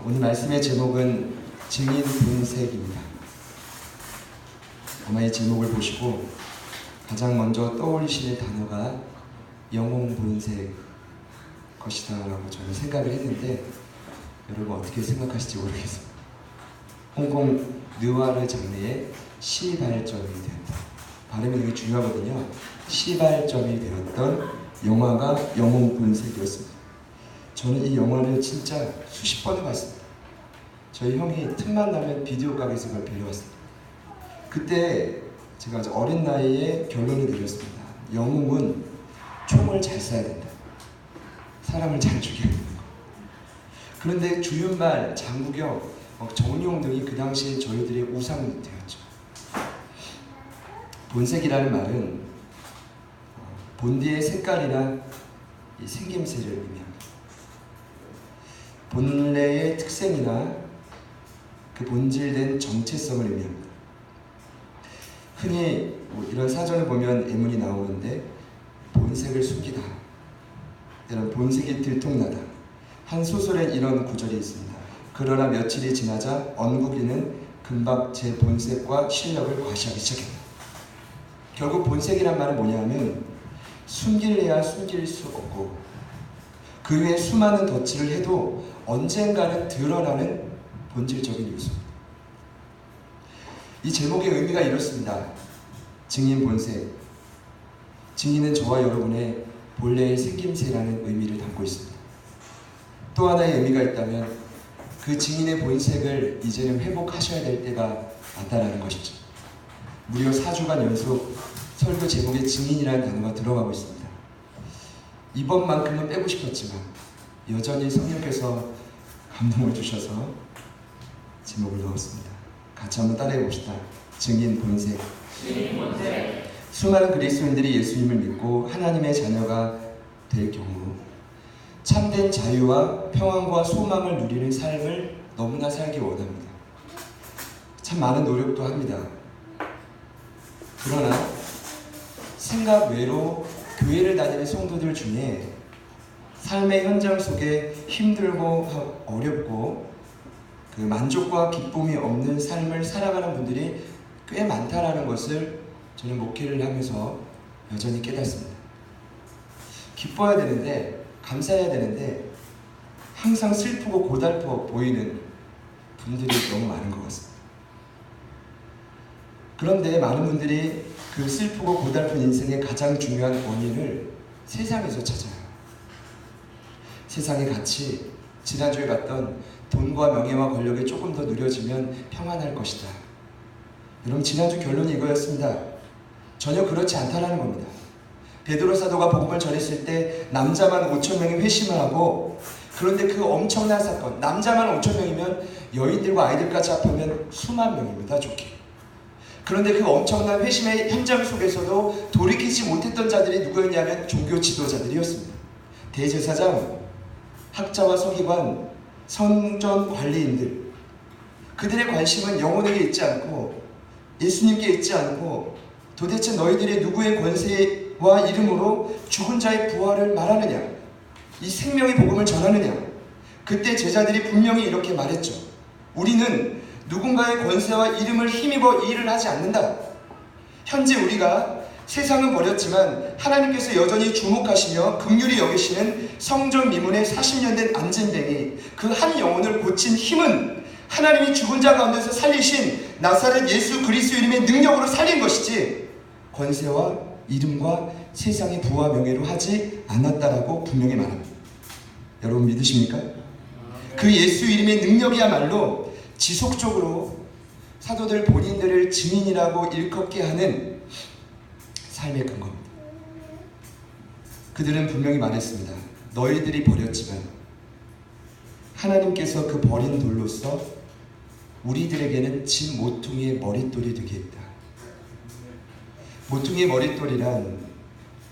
오늘 말씀의 제목은 증인 본색입니다. 아마 이 제목을 보시고 가장 먼저 떠올리시는 단어가 영혼 본색 것이다 라고 저는 생각을 했는데, 여러분 어떻게 생각하실지 모르겠어요. 홍콩 느와르 장르의 시발점이 되었다. 발음이 되게 중요하거든요. 시발점이 되었던 영화가 영혼 본색이었습니다. 저는 이 영화를 진짜 수십 번을 봤습니다. 저희 형이 틈만 나면 비디오 가게에서 그걸 빌려왔습니다. 그때 제가 아주 어린 나이에 결론을 내렸습니다. 영웅은 총을 잘 쏴야 된다. 사람을 잘 죽여야 된다. 그런데 주윤발, 장국영, 정용 등이 그 당시에 저희들의 우상이 되었죠. 본색이라는 말은 본디의 색깔이나 이 생김새를 의미합니다. 본래의 특성이나 그 본질된 정체성을 의미합니다. 흔히 이런 사전을 보면 예문이 나오는데, 본색을 숨기다, 이런 본색이 들통나다. 한 소설엔 이런 구절이 있습니다. 그러나 며칠이 지나자 언국리는 금방 제 본색과 실력을 과시하기 시작했다. 결국 본색이란 말은 뭐냐면 숨길래야 숨길 수 없고, 그 외에 수많은 덧칠을 해도 언젠가는 드러나는 본질적인 요소입니다. 이 제목의 의미가 이렇습니다. 증인 본색. 증인은 저와 여러분의 본래의 생김새라는 의미를 담고 있습니다. 또 하나의 의미가 있다면 그 증인의 본색을 이제는 회복하셔야 될 때가 왔다라는 것이죠. 무려 4주간 연속 설교 제목에 증인이라는 단어가 들어가고 있습니다. 이번만큼은 빼고 싶었지만 여전히 성령께서 감동을 주셔서 제목을 넣었습니다. 같이 한번 따라해 봅시다. 증인 본색. 수많은 그리스도인들이 예수님을 믿고 하나님의 자녀가 될 경우 참된 자유와 평안과 소망을 누리는 삶을 너무나 살기 원합니다. 참 많은 노력도 합니다. 그러나 생각 외로 교회를 다니는 성도들 중에 삶의 현장 속에 힘들고 어렵고 그 만족과 기쁨이 없는 삶을 살아가는 분들이 꽤 많다라는 것을 저는 목회를 하면서 여전히 깨닫습니다. 기뻐야 되는데, 감사해야 되는데 항상 슬프고 고달퍼 보이는 분들이 너무 많은 것 같습니다. 그런데 많은 분들이 그 슬프고 고달픈 인생의 가장 중요한 원인을 세상에서 찾아요. 세상의 가치, 지난주에 봤던 돈과 명예와 권력이 조금 더 누려지면 평안할 것이다. 여러분, 지난주 결론이 이거였습니다. 전혀 그렇지 않다라는 겁니다. 베드로 사도가 복음을 전했을 때 남자만 5,000명이 회심을 하고, 그런데 그 엄청난 사건, 남자만 5,000명이면 여인들과 아이들까지 합하면 수만 명입니다. 좋게. 그런데 그 엄청난 회심의 현장 속에서도 돌이키지 못했던 자들이 누구였냐면 종교 지도자들이었습니다. 대제사장, 학자와 서기관, 성전 관리인들. 그들의 관심은 영혼에게 있지 않고 예수님께 있지 않고 도대체 너희들이 누구의 권세와 이름으로 죽은 자의 부활을 말하느냐, 이 생명의 복음을 전하느냐. 그때 제자들이 분명히 이렇게 말했죠. 우리는 누군가의 권세와 이름을 힘입어 이 일을 하지 않는다. 현재 우리가 세상은 버렸지만 하나님께서 여전히 주목하시며 긍휼히 여기시는 성전 미문의 40년 된 안진뱅이, 그 한 영혼을 고친 힘은 하나님이 죽은 자 가운데서 살리신 나사렛 예수 그리스도 이름의 능력으로 살린 것이지 권세와 이름과 세상의 부와 명예로 하지 않았다라고 분명히 말합니다. 여러분 믿으십니까? 그 예수 이름의 능력이야말로 지속적으로 사도들 본인들을 증인이라고 일컫게 하는 삶의 근거입니다. 그들은 분명히 말했습니다. 너희들이 버렸지만 하나님께서 그 버린 돌로서 우리들에게는 진 모퉁이의 머릿돌이 되게 했다. 모퉁이의 머릿돌이란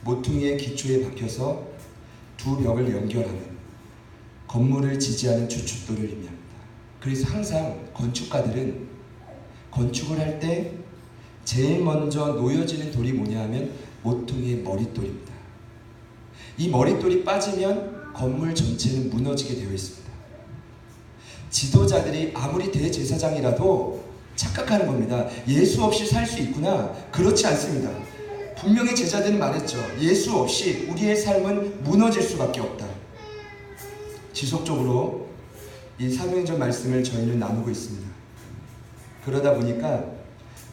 모퉁이의 기초에 박혀서 두 벽을 연결하는, 건물을 지지하는 주춧돌을 의미합니다. 그래서 항상 건축가들은 건축을 할 때 제일 먼저 놓여지는 돌이 뭐냐 하면 모퉁이의 머릿돌입니다. 이 머릿돌이 빠지면 건물 전체는 무너지게 되어 있습니다. 지도자들이 아무리 대제사장이라도 착각하는 겁니다. 예수 없이 살 수 있구나. 그렇지 않습니다. 분명히 제자들은 말했죠. 예수 없이 우리의 삶은 무너질 수밖에 없다. 지속적으로 이 사도행전 말씀을 저희는 나누고 있습니다. 그러다 보니까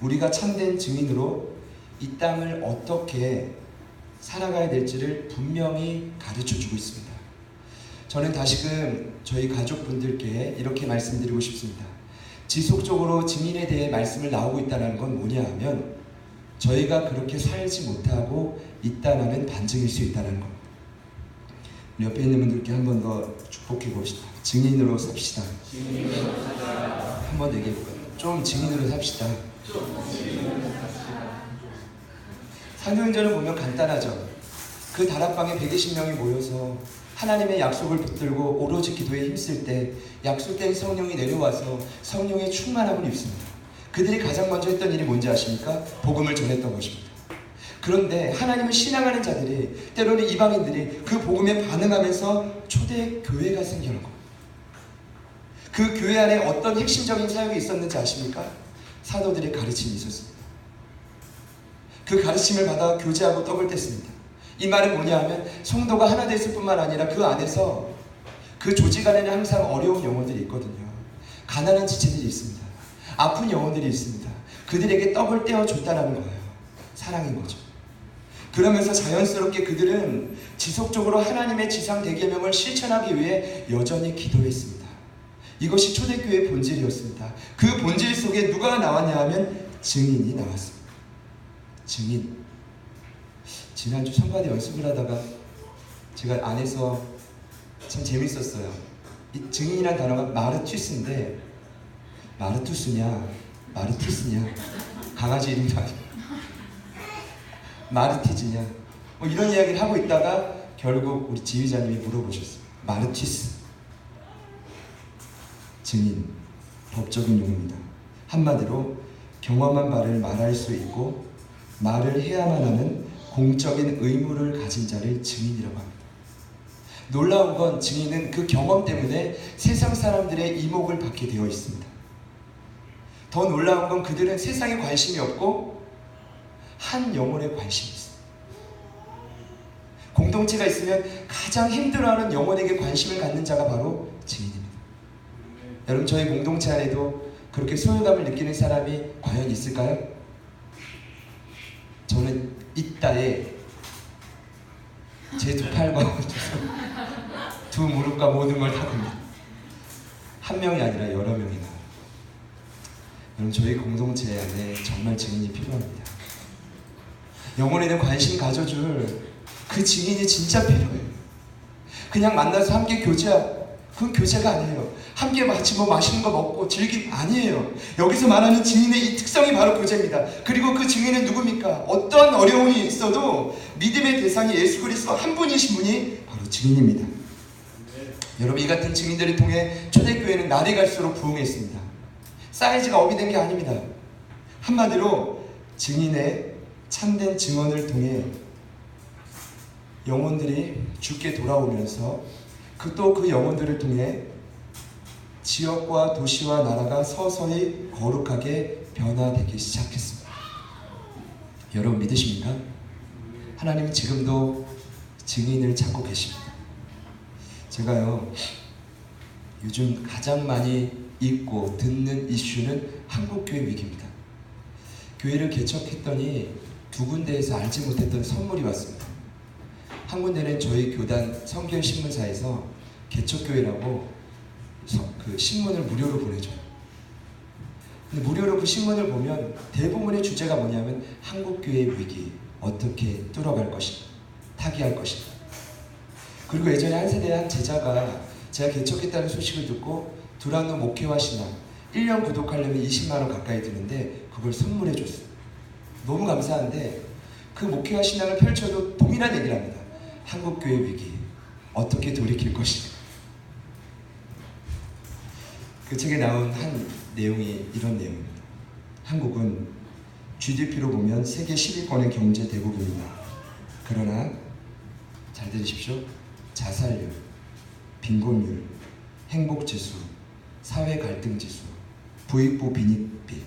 우리가 참된 증인으로 이 땅을 어떻게 살아가야 될지를 분명히 가르쳐주고 있습니다. 저는 다시금 저희 가족분들께 이렇게 말씀드리고 싶습니다. 지속적으로 증인에 대해 말씀을 나오고 있다는 건 뭐냐 하면 저희가 그렇게 살지 못하고 있다는 반증일 수 있다는 것. 옆에 있는 분들께 한 번 더 축복해 봅시다. 증인으로 삽시다. 한 번 더 얘기해 볼까요? 좀 증인으로 삽시다. 사도행전을 보면 간단하죠. 그 다락방에 120명이 모여서 하나님의 약속을 붙들고 오로지 기도에 힘쓸 때 약속된 성령이 내려와서 성령의 충만함을 입습니다. 그들이 가장 먼저 했던 일이 뭔지 아십니까? 복음을 전했던 것입니다. 그런데 하나님을 신앙하는 자들이, 때로는 이방인들이 그 복음에 반응하면서 초대 교회가 생겨난 겁니다. 그 교회 안에 어떤 핵심적인 사역이 있었는지 아십니까? 사도들의 가르침이 있었습니다. 그 가르침을 받아 교제하고 떡을 뗐습니다. 이 말은 뭐냐 하면 성도가 하나 됐을 뿐만 아니라 그 안에서 그 조직 안에는 항상 어려운 영혼들이 있거든요. 가난한 지체들이 있습니다. 아픈 영혼들이 있습니다. 그들에게 떡을 떼어줬다는 거예요. 사랑인 거죠. 그러면서 자연스럽게 그들은 지속적으로 하나님의 지상 대계명을 실천하기 위해 여전히 기도했습니다. 이것이 초대교회의 본질이었습니다. 그 본질 속에 누가 나왔냐 하면 증인이 나왔습니다. 증인. 지난주 성가대 연습을 하다가 제가 안에서 참 재밌었어요. 이 증인이라는 단어가 마르투스인데 마르투스냐 마르티스냐 강아지 이름도 아니고 마르티즈냐 뭐 이런 이야기를 하고 있다가 결국 우리 지휘자님이 물어보셨어요. 마르티스. 증인. 법적인 용어입니다. 한마디로 경험한 바를 말할 수 있고 말을 해야만 하는 공적인 의무를 가진 자를 증인이라고 합니다. 놀라운 건 증인은 그 경험 때문에 세상 사람들의 이목을 받게 되어 있습니다. 더 놀라운 건 그들은 세상에 관심이 없고 한 영혼에 관심이 있습니다. 공동체가 있으면 가장 힘들어하는 영혼에게 관심을 갖는 자가 바로 증인입니다. 여러분, 저희 공동체 안에도 그렇게 소유감을 느끼는 사람이 과연 있을까요? 저는 있다에 제 두 팔과 두 무릎과 모든 걸 다 듭니다. 한 명이 아니라 여러 명이나. 여러분, 저희 공동체 안에 정말 증인이 필요합니다. 영혼에는 관심 가져줄 그 증인이 진짜 필요해요. 그냥 만나서 함께 교제하고, 그건 교제가 아니에요. 함께 마치 뭐 맛있는 거 먹고 즐김 아니에요. 여기서 말하는 증인의 이 특성이 바로 교제입니다. 그리고 그 증인은 누굽니까? 어떠한 어려움이 있어도 믿음의 대상이 예수 그리스도 한 분이신 분이 바로 증인입니다. 여러분, 이 같은 증인들을 통해 초대교회는 날이 갈수록 부흥했습니다. 사이즈가 업이 된 게 아닙니다. 한마디로 증인의 참된 증언을 통해 영혼들이 주께 돌아오면서 그 영혼들을 통해 지역과 도시와 나라가 서서히 거룩하게 변화되기 시작했습니다. 여러분, 믿으십니까? 하나님은 지금도 증인을 찾고 계십니다. 제가요, 요즘 가장 많이 읽고 듣는 이슈는 한국교회 위기입니다. 교회를 개척했더니 두 군데에서 알지 못했던 선물이 왔습니다. 한 군데는 저희 교단 성결신문사에서 개척교회라고 그 신문을 무료로 보내줘요. 근데 무료로 그 신문을 보면 대부분의 주제가 뭐냐면 한국교회의 위기, 어떻게 뚫어갈 것인가, 타개할 것인가. 그리고 예전에 한 세대의 한 제자가 제가 개척했다는 소식을 듣고 두란노 목회와 신앙 1년 구독하려면 20만원 가까이 드는데 그걸 선물해 줬어요. 너무 감사한데 그 목회와 신앙을 펼쳐도 동일한 얘기를 합니다. 한국교회 위기, 어떻게 돌이킬 것인가. 그 책에 나온 한 내용이 이런 내용입니다. 한국은 GDP로 보면 세계 10위권의 경제 대국입니다. 그러나 잘 들으십시오. 자살률, 빈곤율, 행복지수, 사회 갈등 지수, 부익부 빈익비.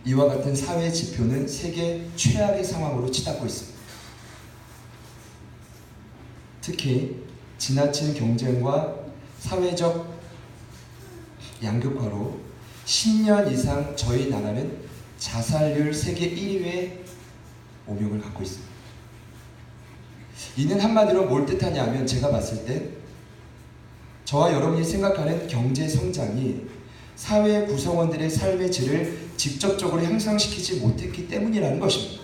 이와 같은 사회 지표는 세계 최악의 상황으로 치닫고 있습니다. 특히 지나친 경쟁과 사회적 양극화로 10년 이상 저희 나라는 자살률 세계 1위의 오명을 갖고 있습니다. 이는 한마디로 뭘 뜻하냐면, 제가 봤을 때 저와 여러분이 생각하는 경제 성장이 사회 구성원들의 삶의 질을 직접적으로 향상시키지 못했기 때문이라는 것입니다.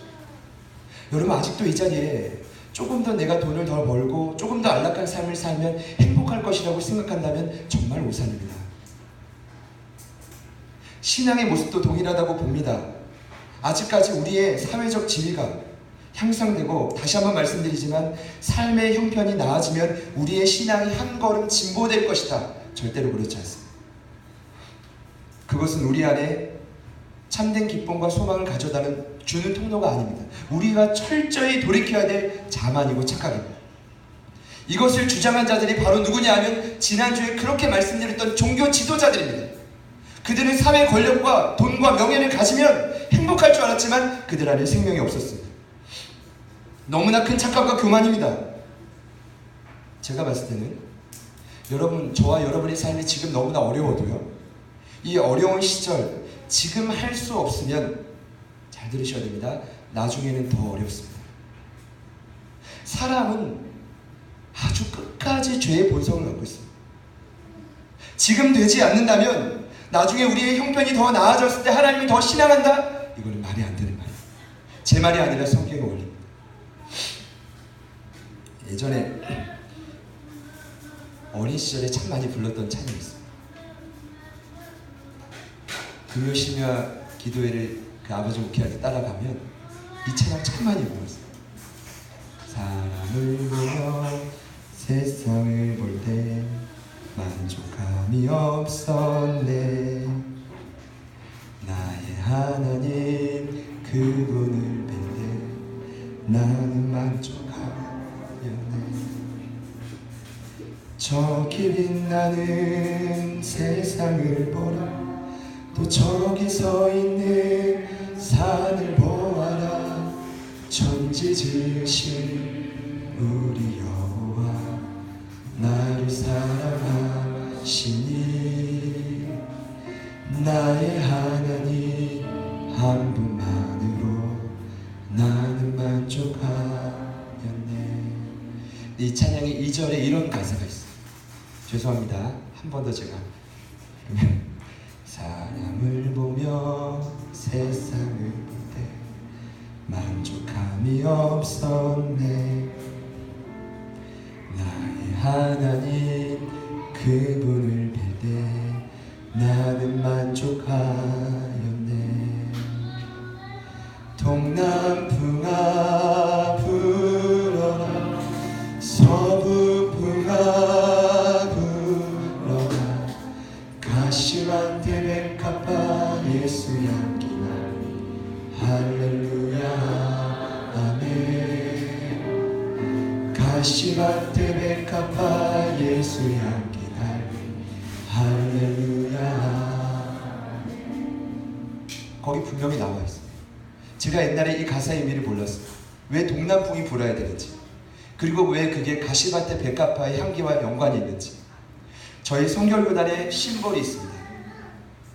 여러분, 아직도 이 자리에 조금 더 내가 돈을 더 벌고 조금 더 안락한 삶을 살면 행복할 것이라고 생각한다면 정말 오산입니다. 신앙의 모습도 동일하다고 봅니다. 아직까지 우리의 사회적 지위가 향상되고, 다시 한번 말씀드리지만 삶의 형편이 나아지면 우리의 신앙이 한 걸음 진보될 것이다. 절대로 그렇지 않습니다. 그것은 우리 안에 참된 기쁨과 소망을 가져다 주는 통로가 아닙니다. 우리가 철저히 돌이켜야 될 자만이고 착각입니다. 이것을 주장한 자들이 바로 누구냐 하면 지난주에 그렇게 말씀드렸던 종교 지도자들입니다. 그들은 사회 권력과 돈과 명예를 가지면 행복할 줄 알았지만 그들 안에 생명이 없었습니다. 너무나 큰 착각과 교만입니다. 제가 봤을 때는 여러분, 저와 여러분의 삶이 지금 너무나 어려워도요, 이 어려운 시절 지금 할 수 없으면 잘 들으셔야 됩니다. 나중에는 더 어렵습니다. 사람은 아주 끝까지 죄의 본성을 갖고 있습니다. 지금 되지 않는다면 나중에 우리의 형편이 더 나아졌을 때 하나님을 더 신앙한다? 이거는 말이 안 되는 말이에요. 제 말이 아니라 성경의 원리입니다. 예전에 어린 시절에 참 많이 불렀던 찬양이 있어요. 금요 심야 기도회를 그 아버지 목회하게 따라가면 이 찬양 참 많이 불렀어요. 사람을 보며 세상을 볼 때 만족함이 없었네. 나의 하나님 그분을 뵐 때 나는 만족하였네. 저기 빛나는 세상을 보라. 또 저기 서 있는 산을 보아라. 천지 지으신 우리 여호와 나를 사랑하시니 나의 하나님 한 분만으로 나는 만족하였네. 이 찬양의 2절에 이런 가사가 있어요. 죄송합니다. 한 번 더 제가. 사람을 보며 세상을 볼 때 만족함이 없었네. 나의 하나님 그분을 뵐 때 나는 만족하였네. 동남풍아 불어라. 서북풍아 불어라. 가시만 데베카파 예수 향기나 할렐루야 아멘. 가시만 데베카파 예수 향기나 할렐루야. 거기 분명히 나와 있어요. 제가 옛날에 이 가사의 의미를 몰랐어요. 왜 동남풍이 불어야 되는지, 그리고 왜 그게 가시밭의 백합화의 향기와 연관이 있는지. 저희 성결교단에 심벌이 있습니다.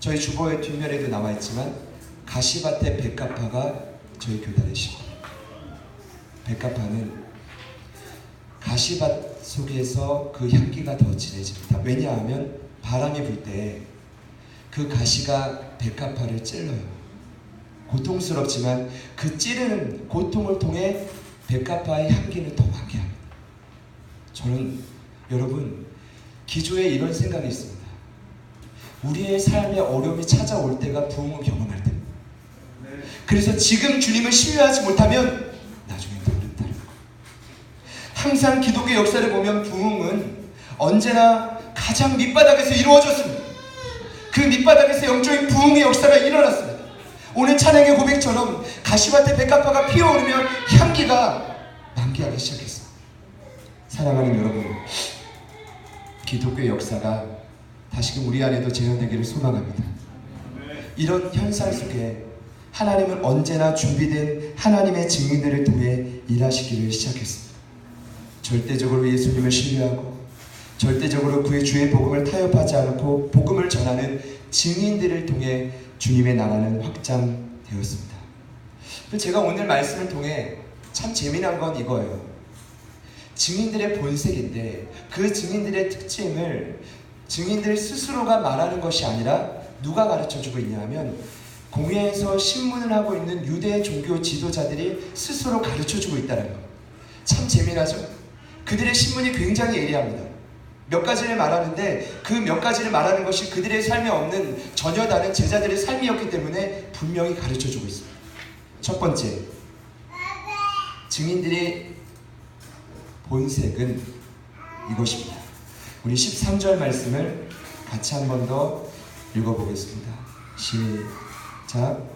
저희 주보의 뒷면에도 나와 있지만 가시밭의 백합화가 저희 교단의 심벌. 백합화는 가시밭 속에서 그 향기가 더 진해집니다. 왜냐하면 바람이 불 때 그 가시가 백합화를 찔러요. 고통스럽지만 그 찌르는 고통을 통해 백합화의 향기는 더 환기합니다. 저는 여러분, 기조에 이런 생각이 있습니다. 우리의 삶에 어려움이 찾아올 때가 부흥을 경험할 때입니다. 그래서 지금 주님을 신뢰하지 못하면 나중에 더 어렵다는 거. 항상 기독교 역사를 보면 부흥은 언제나 가장 밑바닥에서 이루어졌습니다. 그 밑바닥에서 영적인 부흥의 역사가 일어났습니다. 오늘 찬양의 고백처럼 가시밭에 백합화가 피어오르며 향기가 만개하기 시작했습니다. 사랑하는 여러분, 기독교 역사가 다시금 우리 안에도 재현되기를 소망합니다. 이런 현상 속에 하나님은 언제나 준비된 하나님의 증인들을 통해 일하시기를 시작했습니다. 절대적으로 예수님을 신뢰하고 절대적으로 그의 주의 복음을 타협하지 않고 복음을 전하는 증인들을 통해 주님의 나라는 확장되었습니다. 제가 오늘 말씀을 통해 참 재미난 건 이거예요. 증인들의 본색인데 그 증인들의 특징을 증인들 스스로가 말하는 것이 아니라 누가 가르쳐주고 있냐 하면 공회에서 신문을 하고 있는 유대 종교 지도자들이 스스로 가르쳐주고 있다는 것. 참 재미나죠? 그들의 신문이 굉장히 예리합니다. 몇 가지를 말하는데 그 몇 가지를 말하는 것이 그들의 삶에 없는 전혀 다른 제자들의 삶이었기 때문에 분명히 가르쳐주고 있습니다. 첫 번째, 증인들의 본색은 이것입니다. 우리 13절 말씀을 같이 한 번 더 읽어보겠습니다. 시작.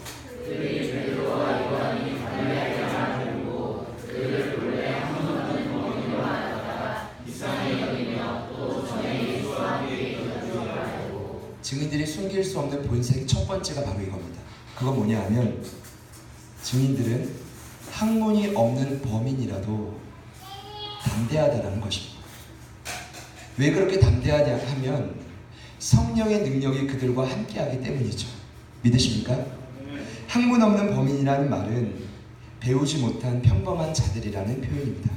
증인들이 숨길 수 없는 본색 첫 번째가 바로 이겁니다. 그건 뭐냐 하면 증인들은 학문이 없는 범인이라도 담대하다라는 것입니다. 왜 그렇게 담대하냐 하면 성령의 능력이 그들과 함께하기 때문이죠. 믿으십니까? 학문 없는 범인이라는 말은 배우지 못한 평범한 자들이라는 표현입니다.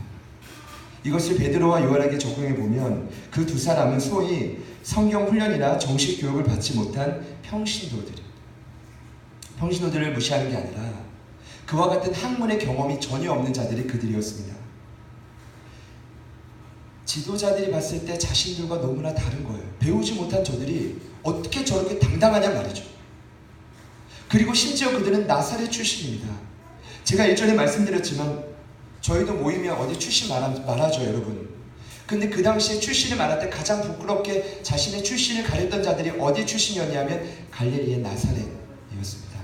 이것을 베드로와 요한에게 적용해 보면 그 두 사람은 소위 성경 훈련이나 정식 교육을 받지 못한 평신도들을 무시하는 게 아니라 그와 같은 학문의 경험이 전혀 없는 자들이 그들이었습니다. 지도자들이 봤을 때 자신들과 너무나 다른 거예요. 배우지 못한 저들이 어떻게 저렇게 당당하냐 말이죠. 그리고 심지어 그들은 나사렛 출신입니다. 제가 일전에 말씀드렸지만 저희도 모이면 어디 출신 말하죠, 여러분. 근데 그 당시에 출신을 말할 때 가장 부끄럽게 자신의 출신을 가렸던 자들이 어디 출신이었냐면 갈릴리의 나사렛이었습니다.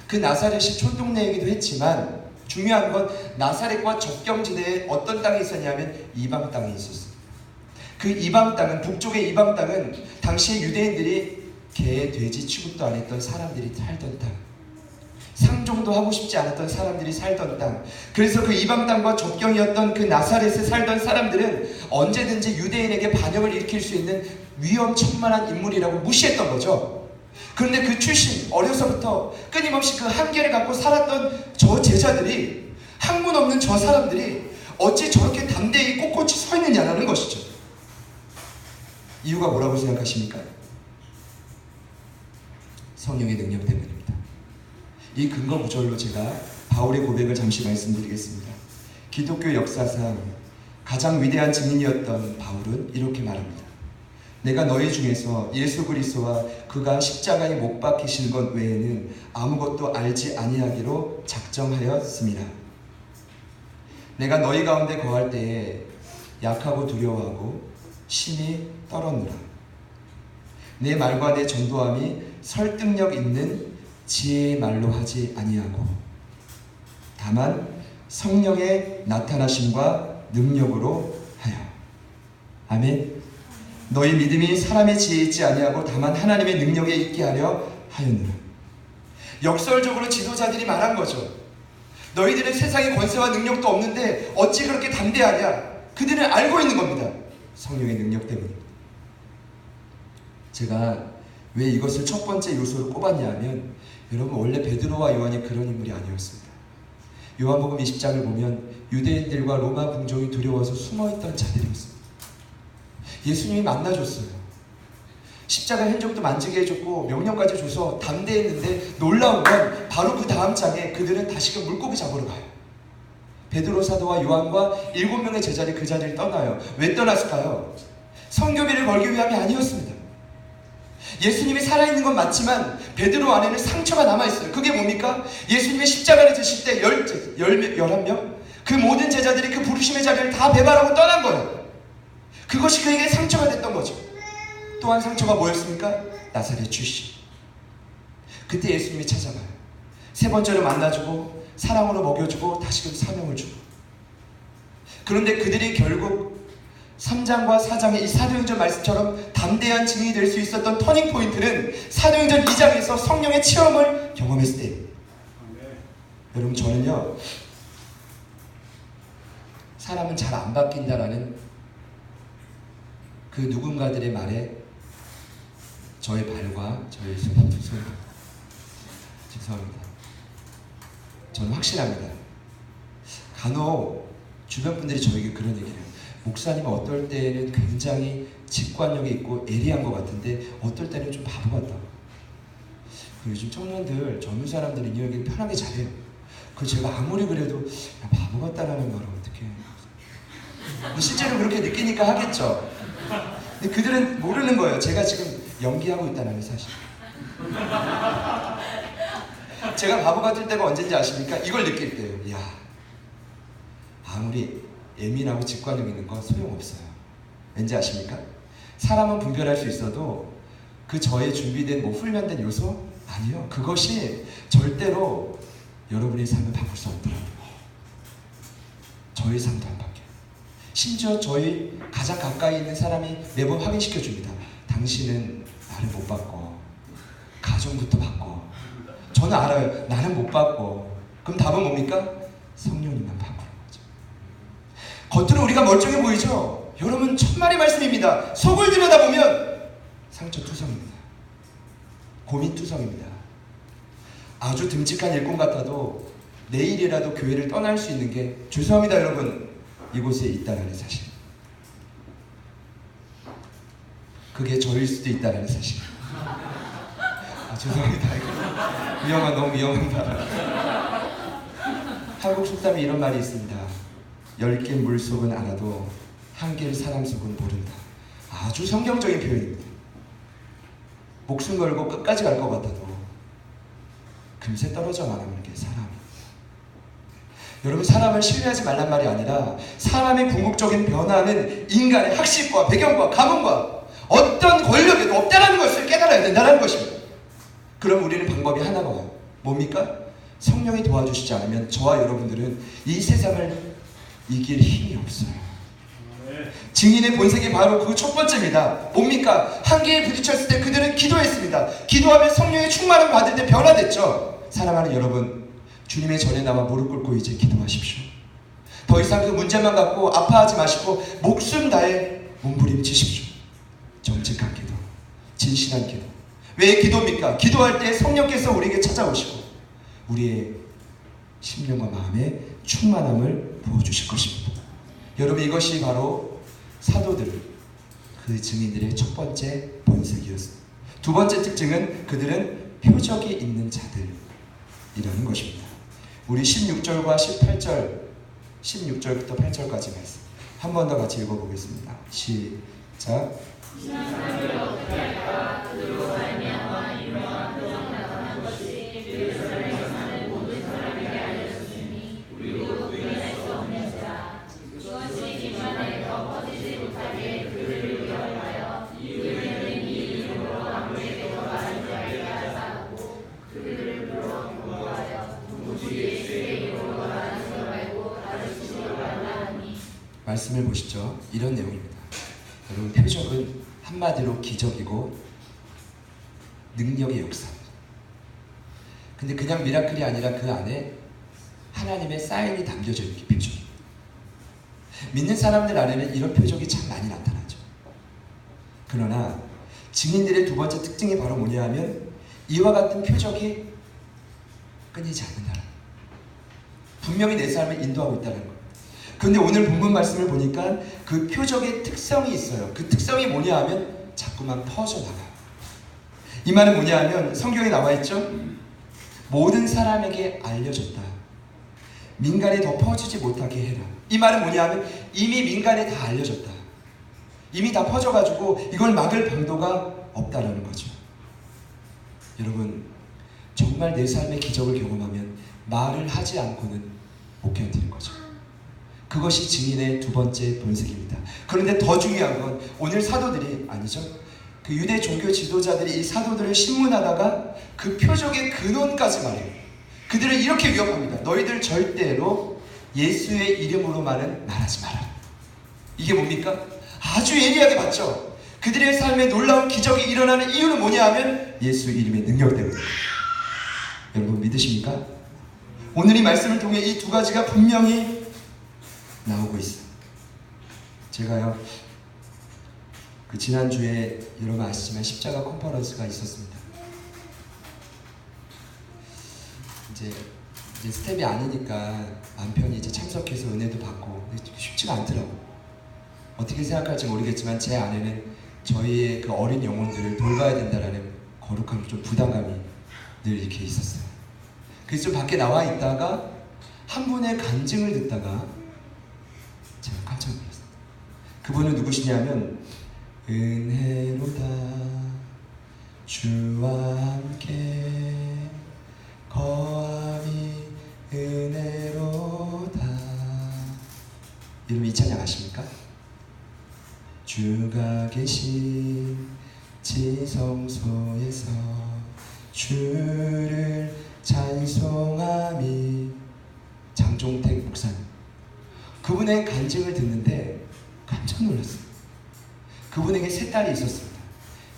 그 나사렛이 촌동네이기도 했지만 중요한 건 나사렛과 접경지대에 어떤 땅이 있었냐면 이방 땅이 있었어요. 그 이방 땅은, 북쪽의 이방 땅은 당시에 유대인들이 개, 돼지 취급도 안 했던 사람들이 살던 땅, 상종도 하고 싶지 않았던 사람들이 살던 땅. 그래서 그 이방 땅과 접경이었던 그 나사렛에 살던 사람들은 언제든지 유대인에게 반역을 일으킬 수 있는 위험천만한 인물이라고 무시했던 거죠. 그런데 그 출신, 어려서부터 끊임없이 그 한계를 갖고 살았던 저 제자들이, 학문 없는 저 사람들이 어찌 저렇게 담대히 꼿꼿이 서 있느냐라는 것이죠. 이유가 뭐라고 생각하십니까? 성령의 능력 때문입니다. 이 근거 구절로 제가 바울의 고백을 잠시 말씀드리겠습니다. 기독교 역사상 가장 위대한 증인이었던 바울은 이렇게 말합니다. 내가 너희 중에서 예수 그리스도와 그가 십자가에 못 박히신 것 외에는 아무것도 알지 아니하기로 작정하였습니다. 내가 너희 가운데 거할 때에 약하고 두려워하고 심히 떨었노라. 내 말과 내 전도함이 설득력 있는 지혜의 말로 하지 아니하고 다만 성령의 나타나심과 능력으로 하여. 아멘. 너희 믿음이 사람의 지혜에 있지 아니하고 다만 하나님의 능력에 있게 하려 하였느라. 역설적으로 지도자들이 말한 거죠. 너희들은 세상에 권세와 능력도 없는데 어찌 그렇게 담대하냐. 그들은 알고 있는 겁니다. 성령의 능력 때문입니다. 제가 왜 이것을 첫 번째 요소로 꼽았냐 하면 여러분, 원래 베드로와 요한이 그런 인물이 아니었습니다. 요한복음 20장을 보면 유대인들과 로마 궁정이 두려워서 숨어있던 자들이었습니다. 예수님이 만나줬어요. 십자가 흔적도 만지게 해줬고 명령까지 줘서 담대했는데 놀라운 건 바로 그 다음 장에 그들은 다시금 물고기 잡으러 가요. 베드로 사도와 요한과 7명의 제자들이 그 자리를 떠나요. 왜 떠났을까요? 성교비를 걸기 위함이 아니었습니다. 예수님이 살아있는 건 맞지만 베드로 안에는 상처가 남아있어요. 그게 뭡니까? 예수님의 십자가를 지실 때 11명? 그 모든 제자들이 그 부르심의 자리를 다 배반하고 떠난 거예요. 그것이 그에게 상처가 됐던 거죠. 또한 상처가 뭐였습니까? 나사렛 출신. 그때 예수님이 찾아가요. 세 번째로 만나주고 사랑으로 먹여주고 다시금 사명을 주고. 그런데 그들이 결국 3장과 4장의 이 사도행전 말씀처럼 담대한 증인이 될 수 있었던 터닝 포인트는 사도행전 2장에서 성령의 체험을 경험했을 때. 여러분, 저는요, 사람은 잘 안 바뀐다라는 그 누군가들의 말에 저의 발과 저의 손이 두 손, 죄송합니다. 저는 확실합니다. 간혹 주변 분들이 저에게 그런 얘기를 해요. 목사님은 어떨 때는 굉장히 직관력이 있고 예리한 것 같은데 어떨 때는 좀 바보 같다. 요즘 청년들, 젊은 사람들은 이 얘기를 편하게 잘해요. 그래서 제가 아무리 그래도 바보 같다라는 말을 어떻게 해요? 실제로 그렇게 느끼니까 하겠죠. 근데 그들은 모르는 거예요. 제가 지금 연기하고 있다는 사실. 제가 바보 같을 때가 언제인지 아십니까? 이걸 느낄 때예요. 야, 아무리 예민하고 직관력 있는 건 소용없어요. 왠지 아십니까? 사람은 분별할 수 있어도 그 저의 준비된 훈련된 요소? 아니요. 그것이 절대로 여러분의 삶을 바꿀 수 없더라고요. 저의 삶도 안 바뀌어요. 심지어 저희 가장 가까이 있는 사람이 매번 확인시켜 줍니다. 당신은 나를 못 바꿔. 가정부터 바꿔. 저는 알아요. 나는 못 바꿔. 그럼 답은 뭡니까? 성령님만 바꾸는 거죠. 겉으로 우리가 멀쩡해 보이죠? 여러분, 천만의 말씀입니다. 속을 들여다보면 상처투성입니다. 고민투성입니다. 아주 듬직한 일꾼 같아도 내일이라도 교회를 떠날 수 있는 게, 죄송합니다 여러분, 이곳에 있다는 사실. 그게 저일 수도 있다는 사실. 죄송합니다. 위험한, 너무 위험한 말. 한국 속담에 이런 말이 있습니다. 10개 물속은 알아도 1개의 사람 속은 모른다. 아주 성경적인 표현입니다. 목숨 걸고 끝까지 갈 것 같아도 금세 떨어져 나가는 게 사람입니다. 여러분, 사람을 신뢰하지 말란 말이 아니라 사람의 궁극적인 변화는 인간의 학식과 배경과 가문과 어떤 권력에도 없다는 것을 깨달아야 된다는 것입니다. 그럼 우리는 방법이 하나가 와요. 뭡니까? 성령이 도와주시지 않으면 저와 여러분들은 이 세상을 이길 힘이 없어요. 증인의 본색이 바로 그 첫 번째입니다. 뭡니까? 한계에 부딪혔을 때 그들은 기도했습니다. 기도하면 성령의 충만함을 받을 때 변화됐죠. 사랑하는 여러분, 주님의 전에 나와 무릎 꿇고 이제 기도하십시오. 더 이상 그 문제만 갖고 아파하지 마시고 목숨 다해 몸부림치십시오. 정직한 기도, 진실한 기도. 왜 기도입니까? 기도할 때 성령께서 우리에게 찾아오시고 우리의 심령과 마음에 충만함을 부어주실 것입니다. 여러분, 이것이 바로 사도들, 그 증인들의 첫 번째 본색이었습니다. 두 번째 특징은 그들은 표적이 있는 자들이라는 것입니다. 우리 16절과 18절, 16절부터 8절까지 말씀 한 번 더 같이 읽어보겠습니다. 시작. 말씀을 보시죠. 이런 내용입니다. 여러분, 표적은 한마디로 기적이고 능력의 역사입니다. 근데 그냥 미라클이 아니라 그 안에 하나님의 사인이 담겨져 있는 게 표적입니다. 믿는 사람들 안에는 이런 표적이 참 많이 나타나죠. 그러나 증인들의 두 번째 특징이 바로 뭐냐 하면 이와 같은 표적이 끊이지 않는다는, 분명히 내 삶을 인도하고 있다는 것. 그런데 오늘 본문 말씀을 보니까 그 표적의 특성이 있어요. 그 특성이 뭐냐 하면 자꾸만 퍼져나가요. 이 말은 뭐냐 하면 성경에 나와 있죠. 모든 사람에게 알려졌다. 민간에 더 퍼지지 못하게 해라. 이 말은 뭐냐 하면 이미 민간에 다 알려졌다. 이미 다 퍼져가지고 이걸 막을 방도가 없다라는 거죠. 여러분, 정말 내 삶의 기적을 경험하면 말을 하지 않고는 못 견디는 거죠. 그것이 증인의 두 번째 본색입니다. 그런데 더 중요한 건 오늘 사도들이, 아니죠, 그 유대 종교 지도자들이 이 사도들을 신문하다가 그 표적의 근원까지 말해요. 그들은 이렇게 위협합니다. 너희들 절대로 예수의 이름으로만은 말하지 마라. 이게 뭡니까? 아주 예리하게 봤죠. 그들의 삶에 놀라운 기적이 일어나는 이유는 뭐냐 하면 예수 이름의 능력 때문입니다. 여러분 믿으십니까? 오늘 이 말씀을 통해 이 두 가지가 분명히 나오고 있어요. 제가요, 그 지난주에 여러분 아시지만 십자가 컨퍼런스가 있었습니다. 이제 스텝이 아니니까 마음 편히 이제 참석해서 은혜도 받고 쉽지가 않더라고요. 어떻게 생각할지 모르겠지만 제 안에는 저희의 그 어린 영혼들을 돌봐야 된다라는 거룩함, 좀 부담감이 늘 이렇게 있었어요. 그래서 좀 밖에 나와 있다가 한 분의 간증을 듣다가 제가 깜짝 놀랐어요. 그분은 누구시냐면 은혜로다 주와 함께 거함이 은혜로다. 여러분 이 찬양 아십니까? 주가 계신 지성소에서 주를 찬송함이. 장종택 목사님, 그분의 간증을 듣는데 깜짝 놀랐어요. 그분에게 세 딸이 있었습니다.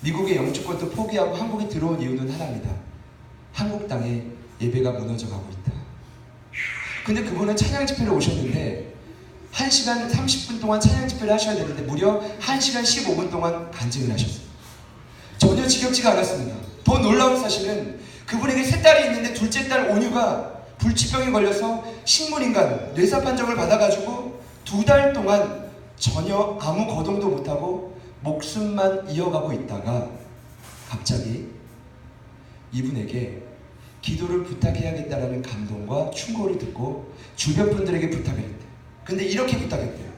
미국의 영주권도 포기하고 한국에 들어온 이유는 하나입니다. 한국 땅에 예배가 무너져 가고 있다. 근데 그분은 찬양 집회를 오셨는데 1시간 30분 동안 찬양 집회를 하셔야 되는데 무려 1시간 15분 동안 간증을 하셨어요. 전혀 지겹지가 않았습니다. 더 놀라운 사실은 그분에게 세 딸이 있는데 둘째 딸 온유가 불치병에 걸려서 식물인간 뇌사 판정을 받아가지고 2달 동안 전혀 아무 거동도 못하고 목숨만 이어가고 있다가 갑자기 이분에게 기도를 부탁해야겠다라는 감동과 충고를 듣고 주변 분들에게 부탁을 했대요. 근데 이렇게 부탁했대요.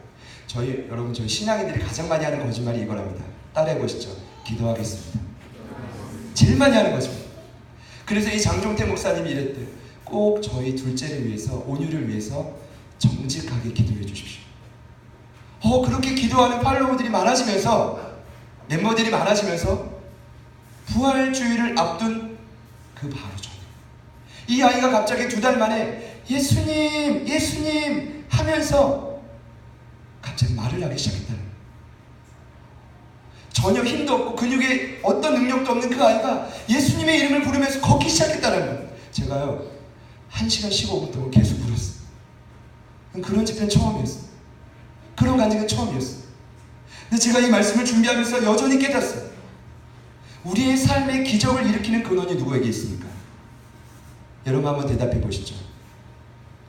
여러분 저희 신앙인들이 가장 많이 하는 거짓말이 이거랍니다. 따라해보시죠. 기도하겠습니다. 제일 많이 하는 거짓말. 그래서 이 장종태 목사님이 이랬대요. 꼭 저희 둘째를 위해서, 온유를 위해서 정직하게 기도해 주십시오. 그렇게 기도하는 팔로워들이 많아지면서, 멤버들이 많아지면서 부활주의를 앞둔 그 바로 전, 이 아이가 갑자기 2달 만에 예수님, 예수님 하면서 갑자기 말을 하기 시작했다는 거예요. 전혀 힘도 없고 근육에 어떤 능력도 없는 그 아이가 예수님의 이름을 부르면서 걷기 시작했다는 거예요. 제가요 1시간 15분 동안 계속 불었어요. 그런 집회는 처음이었어요. 그런 간증은 처음이었어요. 근데 제가 이 말씀을 준비하면서 여전히 깨닫어요. 우리의 삶의 기적을 일으키는 근원이 누구에게 있습니까? 여러분 한번 대답해 보시죠.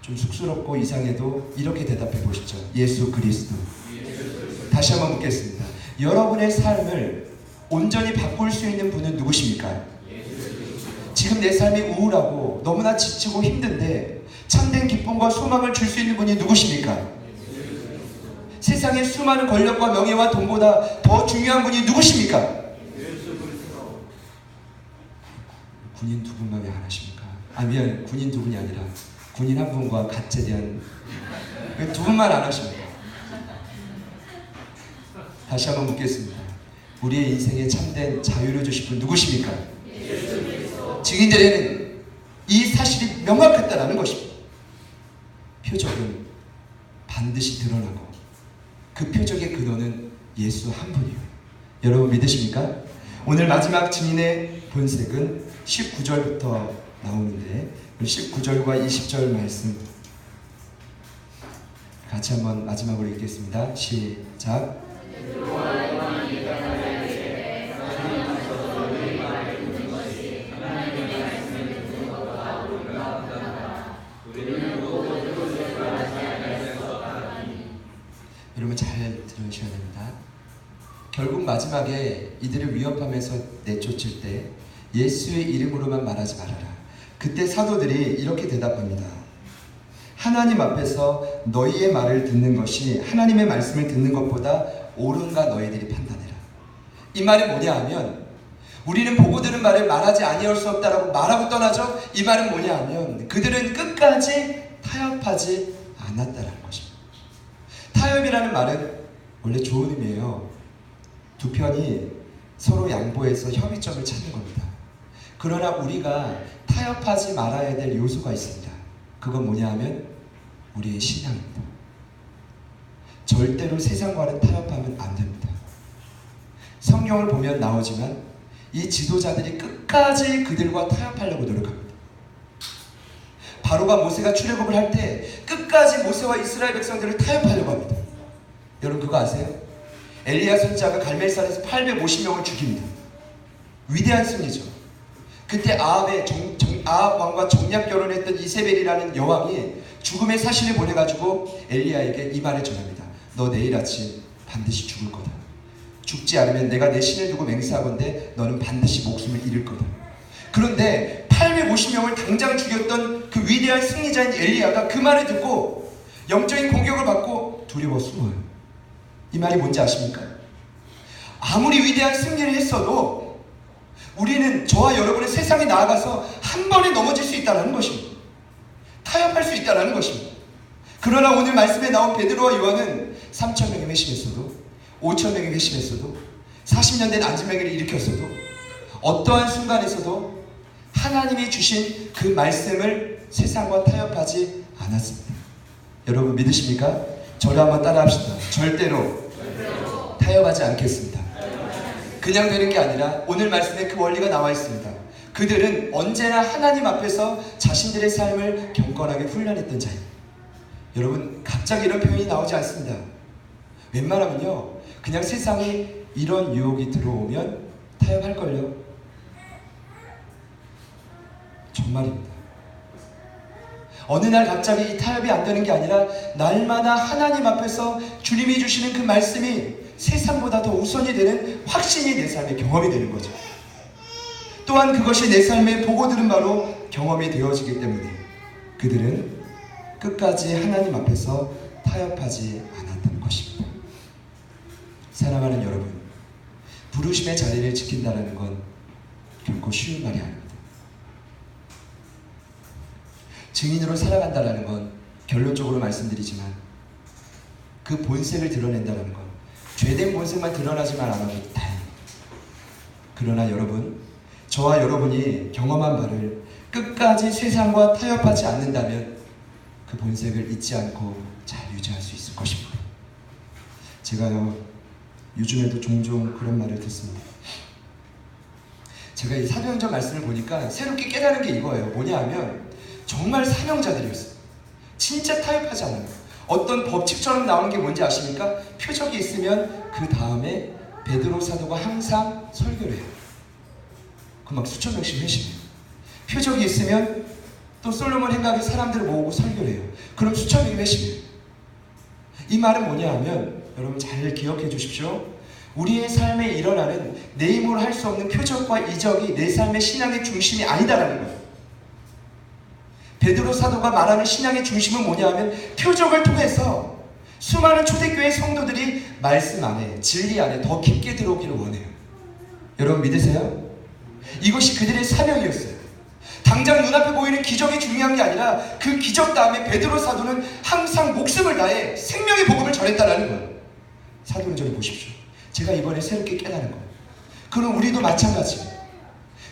좀 쑥스럽고 이상해도 이렇게 대답해 보시죠. 예수 그리스도. 다시 한번 묻겠습니다. 여러분의 삶을 온전히 바꿀 수 있는 분은 누구십니까? 지금 내 삶이 우울하고 너무나 지치고 힘든데 참된 기쁨과 소망을 줄 수 있는 분이 누구십니까? 세상의 수많은 권력과 명예와 돈보다 더 중요한 분이 누구십니까? 군인 두 분만 왜 안 하십니까? 미안, 군인 두 분이 아니라 군인 한 분과 가짜에 대한 왜 두 분만 안 하십니까? 다시 한번 묻겠습니다. 우리의 인생에 참된 자유를 주실 분 누구십니까? 증인들에는 이 사실이 명확했다는 것입니다. 표적은 반드시 드러나고 그 표적의 근원은 예수 한 분이에요. 여러분 믿으십니까? 오늘 마지막 증인의 본색은 19절부터 나오는데 19절과 20절 말씀 같이 한번 마지막으로 읽겠습니다. 시작. 여러분 잘 들으셔야 됩니다. 결국 마지막에 이들을 위협하면서 내쫓을 때 예수의 이름으로만 말하지 말아라. 그때 사도들이 이렇게 대답합니다. 하나님 앞에서 너희의 말을 듣는 것이 하나님의 말씀을 듣는 것보다 옳은가 너희들이 판단해라. 이 말은 뭐냐 하면 우리는 보고 들은 말을 말하지 아니할 수 없다라고 말하고 떠나죠. 이 말은 뭐냐 하면 그들은 끝까지 타협하지 않았다라는 것입니다. 타협이라는 말은 원래 좋은 의미예요. 두 편이 서로 양보해서 협의점을 찾는 겁니다. 그러나 우리가 타협하지 말아야 될 요소가 있습니다. 그건 뭐냐 하면 우리의 신앙입니다. 절대로 세상과는 타협하면 안 됩니다. 성경을 보면 나오지만 이 지도자들이 끝까지 그들과 타협하려고 노력합니다. 바로가 모세가 출애굽을 할 때 끝까지 모세와 이스라엘 백성들을 타협하려고 합니다. 여러분 그거 아세요? 엘리야 선지자가 갈멜산에서 850명을 죽입니다. 위대한 승리죠. 그때 아합 왕과 정략 결혼했던 이세벨이라는 여왕이 죽음의 사신을 보내가지고 엘리야에게 이 말을 전합니다. 너 내일 아침 반드시 죽을 거다. 죽지 않으면 내가 내 신을 두고 맹세하건대 너는 반드시 목숨을 잃을 거다. 그런데 850명을 당장 죽였던 그 위대한 승리자인 엘리야가 그 말을 듣고 영적인 공격을 받고 두려워 숨어요. 이 말이 뭔지 아십니까? 아무리 위대한 승리를 했어도 우리는 저와 여러분의 세상에 나아가서 한 번에 넘어질 수 있다는 것입니다. 타협할 수 있다는 것입니다. 그러나 오늘 말씀에 나온 베드로와 요한은 3,000명이 회심했어도 5,000명이 회심했어도 40년 된 안진병을 일으켰어도 어떠한 순간에서도 하나님이 주신 그 말씀을 세상과 타협하지 않았습니다. 여러분 믿으십니까? 저를 한번 따라 합시다. 절대로 타협하지 않겠습니다. 그냥 되는 게 아니라 오늘 말씀에 그 원리가 나와 있습니다. 그들은 언제나 하나님 앞에서 자신들의 삶을 경건하게 훈련했던 자입니다. 여러분 갑자기 이런 표현이 나오지 않습니다. 웬만하면요 그냥 세상에 이런 유혹이 들어오면 타협할걸요. 정말입니다. 어느 날 갑자기 이 타협이 안 되는 게 아니라 날마다 하나님 앞에서 주님이 주시는 그 말씀이 세상보다 더 우선이 되는 확신이 내 삶의 경험이 되는 거죠. 또한 그것이 내 삶에 보고 들은 바로 경험이 되어지기 때문에 그들은 끝까지 하나님 앞에서 타협하지 않았던 것입니다. 사랑하는 여러분, 부르심의 자리를 지킨다는 건 결코 쉬운 말이 아닙니다. 증인으로 살아간다는 건 결론적으로 말씀드리지만 그 본색을 드러낸다는 건 죄된 본색만 드러나지만 않아도 다행입니다. 그러나 여러분, 저와 여러분이 경험한 바를 끝까지 세상과 타협하지 않는다면 그 본색을 잊지 않고 잘 유지할 수 있을 것입니다. 제가요 요즘에도 종종 그런 말을 듣습니다. 제가 이 사도행전 말씀을 보니까 새롭게 깨달은 게 이거예요. 뭐냐 하면 정말 사명자들이었어요. 진짜 타협하지 않아요. 어떤 법칙처럼 나오는 게 뭔지 아십니까? 표적이 있으면 그 다음에 베드로 사도가 항상 설교를 해요. 그 막 수천 명씩 회심해요. 표적이 있으면 또 솔로몬 행각에 사람들을 모으고 설교를 해요. 그럼 수천 명이 회심해요. 이 말은 뭐냐 하면 여러분 잘 기억해 주십시오. 우리의 삶에 일어나는 내 힘으로 할 수 없는 표적과 이적이 내 삶의 신앙의 중심이 아니다라는 거예요. 베드로 사도가 말하는 신앙의 중심은 뭐냐 하면 표적을 통해서 수많은 초대교회 성도들이 말씀 안에, 진리 안에 더 깊게 들어오기를 원해요. 여러분 믿으세요? 이것이 그들의 사명이었어요. 당장 눈앞에 보이는 기적이 중요한 게 아니라 그 기적 다음에 베드로 사도는 항상 목숨을 다해 생명의 복음을 전했다라는 거예요. 사도행전을 보십시오. 제가 이번에 새롭게 깨달은 거예요. 그럼 우리도 마찬가지예요.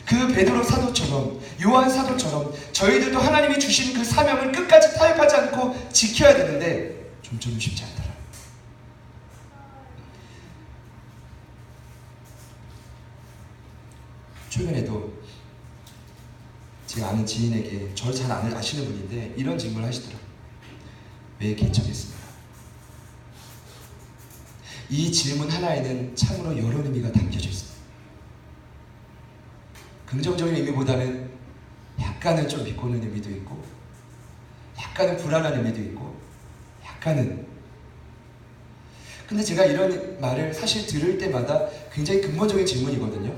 그 베드로 사도처럼 요한 사도처럼 저희들도 하나님이 주신 그 사명을 끝까지 타협하지 않고 지켜야 되는데 좀처럼 쉽지 않더라. 최근에도 제가 아는 지인에게 저를 잘 아시는 분인데 이런 질문을 하시더라고요. 왜 개척했습니까? 이 질문 하나에는 참으로 여러 의미가 담겨져 있습니다. 긍정적인 의미보다는 약간은 좀 비꼬는 의미도 있고 약간은 불안한 의미도 있고 약간은 근데 제가 이런 말을 사실 들을 때마다 굉장히 근본적인 질문이거든요.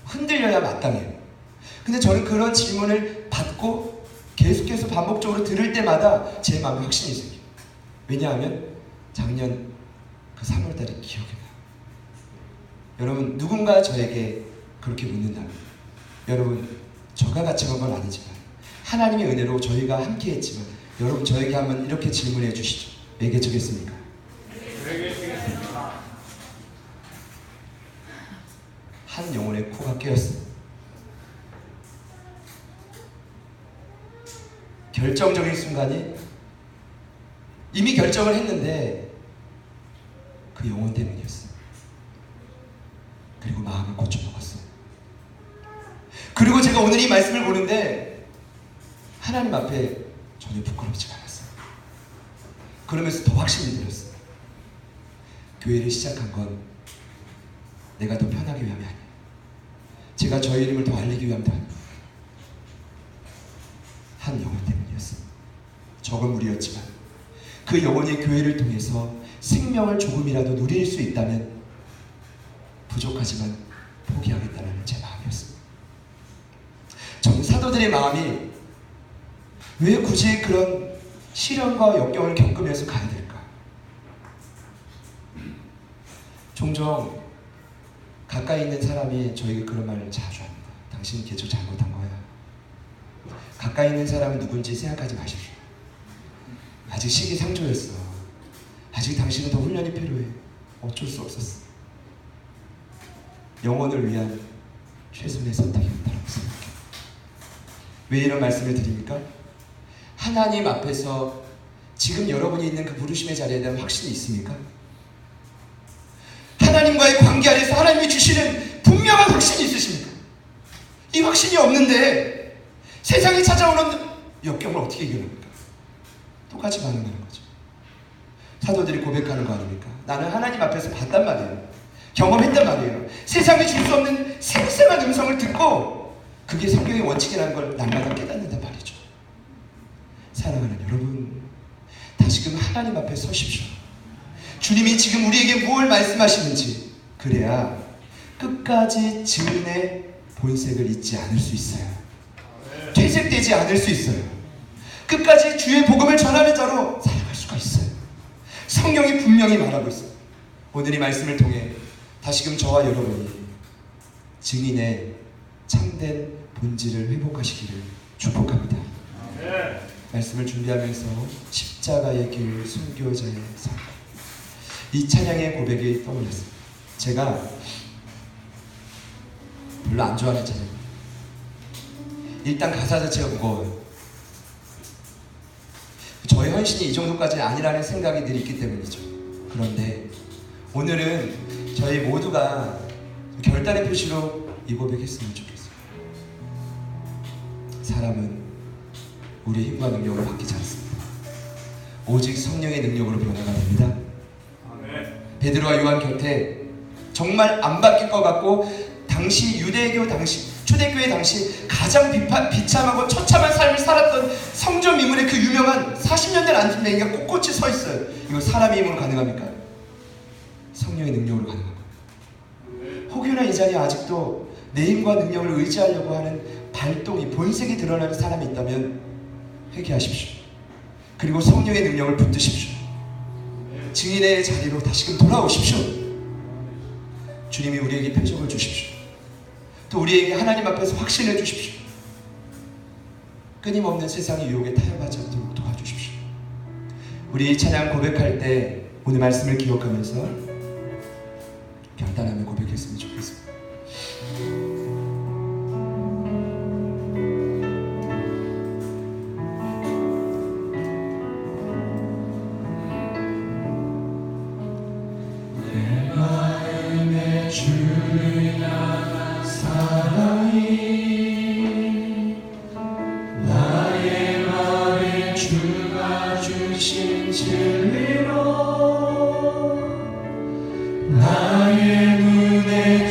흔들려야 마땅해요. 근데 저는 그런 질문을 받고 계속해서 반복적으로 들을 때마다 제 마음에 확신이 생겨요. 왜냐하면 작년 그 3월달이 기억이 나요. 여러분 누군가 저에게 그렇게 묻는다면 여러분 저가 가책한 건 아니지만 하나님의 은혜로 저희가 함께 했지만 여러분 저에게 한번 이렇게 질문해 주시죠. 왜 개척했습니까? 한 영혼의 코가 깨었습니다. 결정적인 순간이 이미 결정을 했는데 그 영혼 때문이었어요. 그리고 마음을 고쳐먹었어요. 그리고 제가 오늘 이 말씀을 보는데 하나님 앞에 전혀 부끄럽지가 않았어요. 그러면서 더 확신이 들었어요. 교회를 시작한 건 내가 더 편하기 위함이 아니에요. 제가 저의 이름을 더 알리기 위함도 아니에요. 한 영혼 때문이었어요. 적은 무리였지만 그 영혼이 교회를 통해서 생명을 조금이라도 누릴 수 있다면 부족하지만 포기하겠다는 제 마음이었습니다. 저는 사도들의 마음이 왜 굳이 그런 시련과 역경을 겪으면서 가야 될까? 종종 가까이 있는 사람이 저에게 그런 말을 자주 합니다. 당신이 계속 잘못한 거야. 가까이 있는 사람이 누군지 생각하지 마십시오. 아직 시기상조였어. 아직 당신은 더 훈련이 필요해. 어쩔 수 없었어. 영혼을 위한 최선의 선택이었다고 생각해요. 왜 이런 말씀을 드립니까? 하나님 앞에서 지금 여러분이 있는 그 부르심의 자리에 대한 확신이 있습니까? 하나님과의 관계 안에서 하나님이 주시는 분명한 확신이 있으십니까? 이 확신이 없는데 세상이 찾아오는 역경을 어떻게 이겨냅니까? 똑같이 반응하는 거죠. 사도들이 고백하는 거 아닙니까? 나는 하나님 앞에서 봤단 말이에요. 경험했단 말이에요. 세상이 줄 수 없는 생생한 음성을 듣고 그게 성경의 원칙이라는 걸 날마다 깨닫는단 말이죠. 사랑하는 여러분, 다시금 하나님 앞에 서십시오. 주님이 지금 우리에게 무엇을 말씀하시는지, 그래야 끝까지 증인의 본색을 잊지 않을 수 있어요. 퇴색되지 않을 수 있어요. 끝까지 주의 복음을 전하는 자로 살아갈 수가 있어요. 성경이 분명히 말하고 있어요. 오늘 이 말씀을 통해 다시금 저와 여러분이 증인의 참된 본질을 회복하시기를 축복합니다. 말씀을 준비하면서 십자가의 길, 순교자의 삶, 이 찬양의 고백이 떠올랐습니다. 제가 별로 안 좋아하는 찬양입니다. 일단 가사 자체가 무거워요. 저의 헌신이 이 정도까지 아니라는 생각이 늘 있기 때문이죠. 그런데 오늘은 저희 모두가 결단의 표시로 이 고백했으면 좋겠어요. 사람은 우리의 힘과 능력으로 바뀌지 않습니다. 오직 성령의 능력으로 변화가 됩니다. 베드로와 요한 곁에 정말 안 바뀔 것 같고 당시 유대교 당시 초대교회 당시 가장 비참하고 처참한 삶을 살았던 성전 미문의 그 유명한 40년 된 안진뱅이가 꼿꼿이 서 있어요. 이거 사람의 힘으로 가능합니까? 성령의 능력으로 가능합니다. 혹여나 이 자리에 아직도 내 힘과 능력을 의지하려고 하는 발동이 본색이 드러나는 사람이 있다면 회개하십시오. 그리고 성령의 능력을 붙드십시오. 증인의 자리로 다시금 돌아오십시오. 주님이 우리에게 표적을 주십시오. 또 우리에게 하나님 앞에서 확신해 주십시오. 끊임없는 세상의 유혹에 타협하지 않도록 도와주십시오. 우리 이 찬양 고백할 때 오늘 말씀을 기억하면서 결단하며 고백했으면 좋겠습니다. 내 마음에 주를 향한 사랑이 나의 마음에 주가 주신 진리로 나의 눈에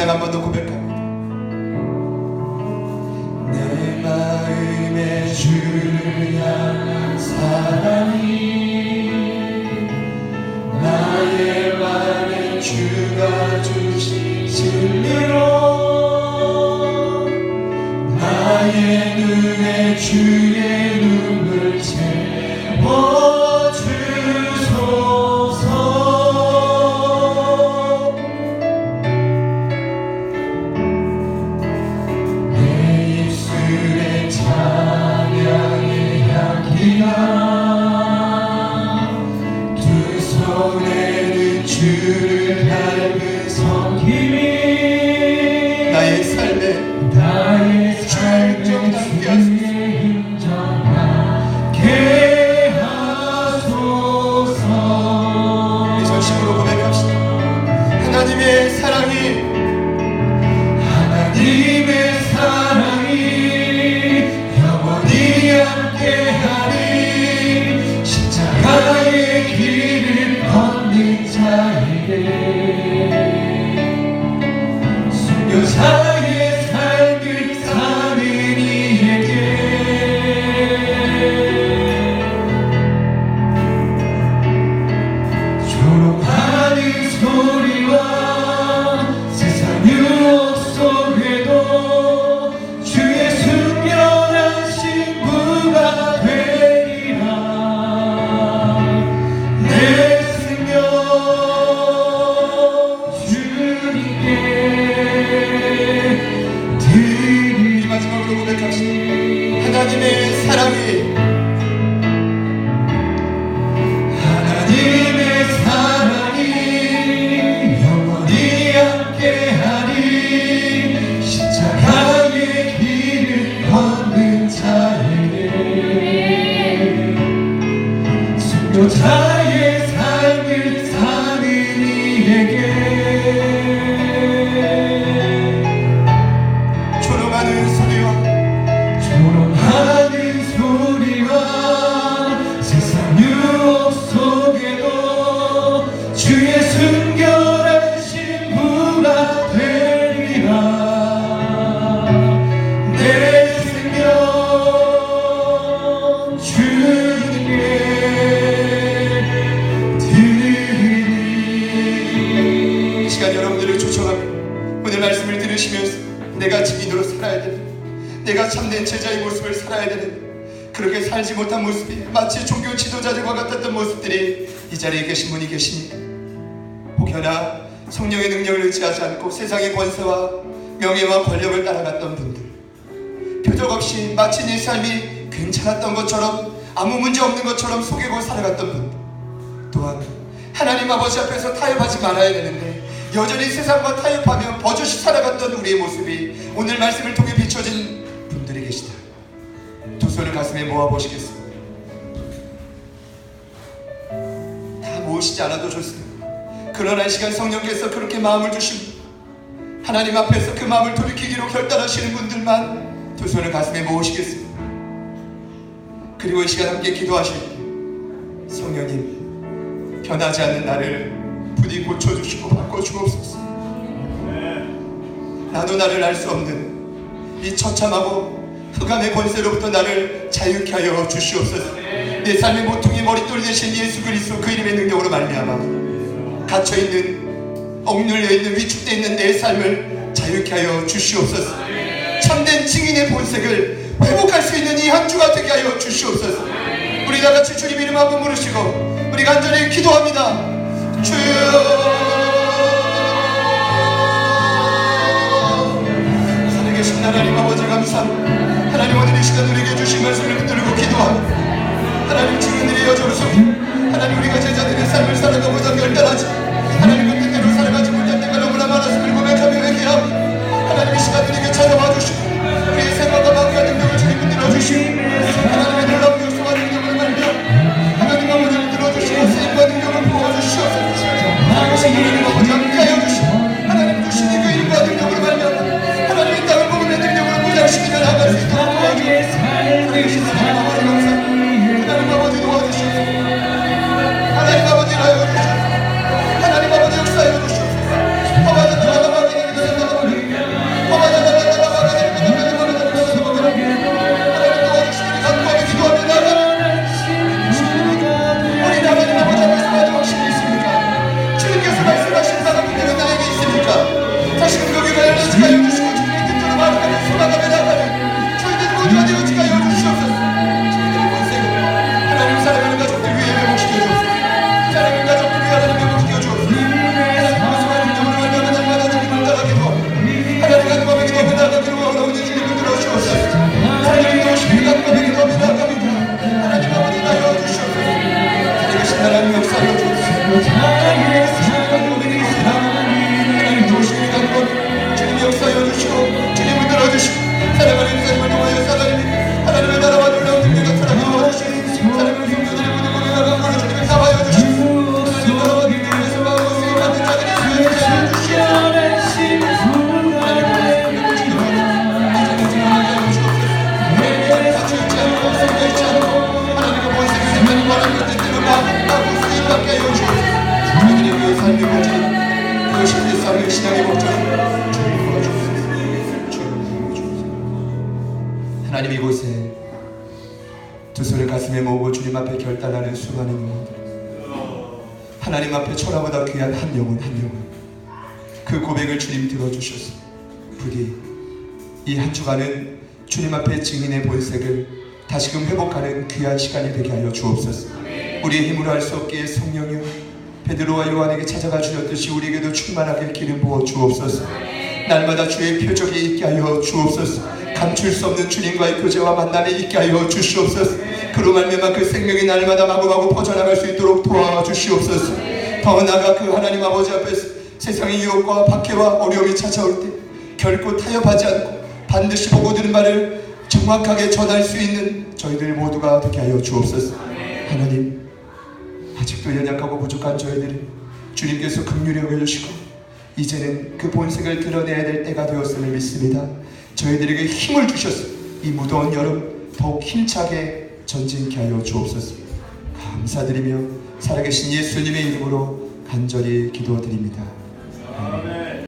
한 번 더 고백합니다. 내 마음의 주를 향한 사랑이 나의 맘에 주가 주신 진리로 나의 눈에 주의 눈을 채워주소서. 두 손에는 주를 닮은 섬김이 나의 삶에 주의 인정하게 하소서. 이 전심으로 고백합시다. 하나님의 사랑이 영원히 함께하니 십자가의 길을 걷는 자에게 순교자의 삶을 사는 이에게 조롱하는 소리와 세상 유혹 속에도 주의 순결한 신부가 되리라. 내 생명 주님께 드리리. 마지막으로 고백합시다. 하나님의 사랑이 영원히 함께하니 십자가의 길을 걷는 자에게 순교자의 삶을 사는 이에게 조롱하는 소리와 세상 유혹 속에도 주의 순결한 신부가 되리라. 내 생명 주님께 드리리. 이 시간 여러분들을 초청합니다. 오늘 말씀을 들으시면서 내가 증인으로 살아야 되는, 내가 참된 제자의 모습을 살아야 되는, 그렇게 살지 못한 모습이 마치 종교 지도자들과 같았던 모습들이 이 자리에 계신 분이 계십니다. 혹여나 성령의 능력을 의지하지 않고 세상의 권세와 명예와 권력을 따라갔던 분들, 표적 없이 마치 내 삶이 괜찮았던 것처럼 아무 문제 없는 것처럼 속이고 살아갔던 분들, 또한 하나님 아버지 앞에서 타협하지 말아야 되는데 여전히 세상과 타협하며 버젓이 살아갔던 우리의 모습이 오늘 말씀을 통해 비춰진 분들이 계시다. 두 손을 가슴에 모아보시겠습니다. 다 모으시지 않아도 좋습니다. 그러나 이 시간 성령께서 그렇게 마음을 주십니다. 하나님 앞에서 그 마음을 돌이키기로 결단하시는 분들만 두 손을 가슴에 모으시겠습니다. 그리고 이 시간 함께 기도하실 때 성령님, 변하지 않는 나를 부디 고쳐주시고 바꿔주옵소서. 나도 나를 알 수 없는 이 처참하고 흑암의 권세로부터 나를 자유케 하여 주시옵소서. 내 삶의 모퉁이 머릿돌 되신 예수 그리스도 그 이름의 능력으로 말미암아 갇혀있는, 억눌려있는, 위축되어 있는 내 삶을 자유케 하여 주시옵소서. 참된 증인의 본색을 회복할 수 있는 이 한 주가 되게 하여 주시옵소서. 우리 다같이 주님 이름 한번 부르시고 우리 간절히 기도합니다. 주여, 하늘에 계신 하나님 아버지 감사합니다. 하나님 오늘 이 시간 우리에게 주신 말씀을 붙들고 기도합니다. 하나님 증인들의 여정을 속에 하나님 우리가 제자들의 삶을 살아가고자 결단하지 하나님 그 뜻대로 하나님 아버지 함께하여 주시고 하나님 주시니 그 일과 능력으로 말미암아 하나님의 땅을 복음의 능력으로 무장시키며 나아갈 수 있도록 도와주옵소서. 하나님 아버지 감사합니다. 하나님 아버지 도와주시옵소서. 하나님 아버지 하여 주시옵소서. 하나님 아버지 역사하여 주시옵소서. 다시금 거기로 열려주가 여주시고 주님의 뜻대로 말하는 소망하며 나가는 저희들 모두가 되어지가 여주시옵소서. 저희들의 본색을 하나님 사랑하는 가족들 위해 회복시켜 주옵소서. 사랑하는 가족들 위해 하나님 회복시켜 주옵소서. 하나님 모습과 능력으로 말미암아 날마다 주님을 따라가기도 하고 하나님 간구하며 기도하며 나아가기로 원하오니 주님을 들어주옵소서. 하나님 도우시며 간구하며 기도하며 나아갑니다. 하나님 아버지 나여 주시옵소서. 살아계신 하나님 역사하여 주옵소서. 하나님 도우시며 간구하며 기도하며 하나님 도우시며 주님 역사하여 주시고 주님을 들어주시고 사랑하는 사람을 통하여 하나님의 나라와 놀라운 능력을 사랑하여 도와주시고 사랑하는 성도들의 모든 몸에 나간 것을 주님을 사하여 주시고 하나님 나라와 능력에서 마음을 쓰게 만든 자들이 수혜하여 주시옵소서. 하나님 주님을 하여 주시옵소서. 다투있지 않고 섞여있지 않고 하나님의 본색을 생각하는 바람의 뜻대로 마음하고 수행받게 하여 주옵소서. 우리들이 그 삶의 본질 그것이 우리 삶의 신앙의 목적입니다. 하나님 이곳에 두 손을 가슴에 모으고 주님 앞에 결단하는 수많은 영혼들, 하나님 앞에 천하보다 귀한 한 영혼 한 영혼, 그 고백을 주님 들어주셔서 부디 이 한 주간은 주님 앞에 증인의 본색을 다시금 회복하는 귀한 시간이 되게 하여 주옵소서. 우리의 힘으로 할 수 없기에 성령이여 베드로와 요한에게 찾아가 주셨듯이 우리에게도 충만하게 기름 부어 주옵소서. 날마다 주의 표적이 있게 하여 주옵소서. 감출 수 없는 주님과의 교제와 만남이 있게 하여 주시옵소서. 그로 말미암아 그 생명이 날마다 마구마구 퍼져나갈 수 있도록 도와주시옵소서. 더 나아가 그 하나님 아버지 앞에서 세상의 유혹과 박해와 어려움이 찾아올 때 결코 타협하지 않고 반드시 보고 들은 말을 정확하게 전할 수 있는 저희들 모두가 되게 하여 주옵소서. 하나님 아직도 연약하고 부족한 저희들을 주님께서 긍휼히 여겨주시고 이제는 그 본색을 드러내야 될 때가 되었음을 믿습니다. 저희들에게 힘을 주셔서 이 무더운 여름 더욱 힘차게 전진케 하여 주옵소서. 감사드리며 살아계신 예수님의 이름으로 간절히 기도드립니다.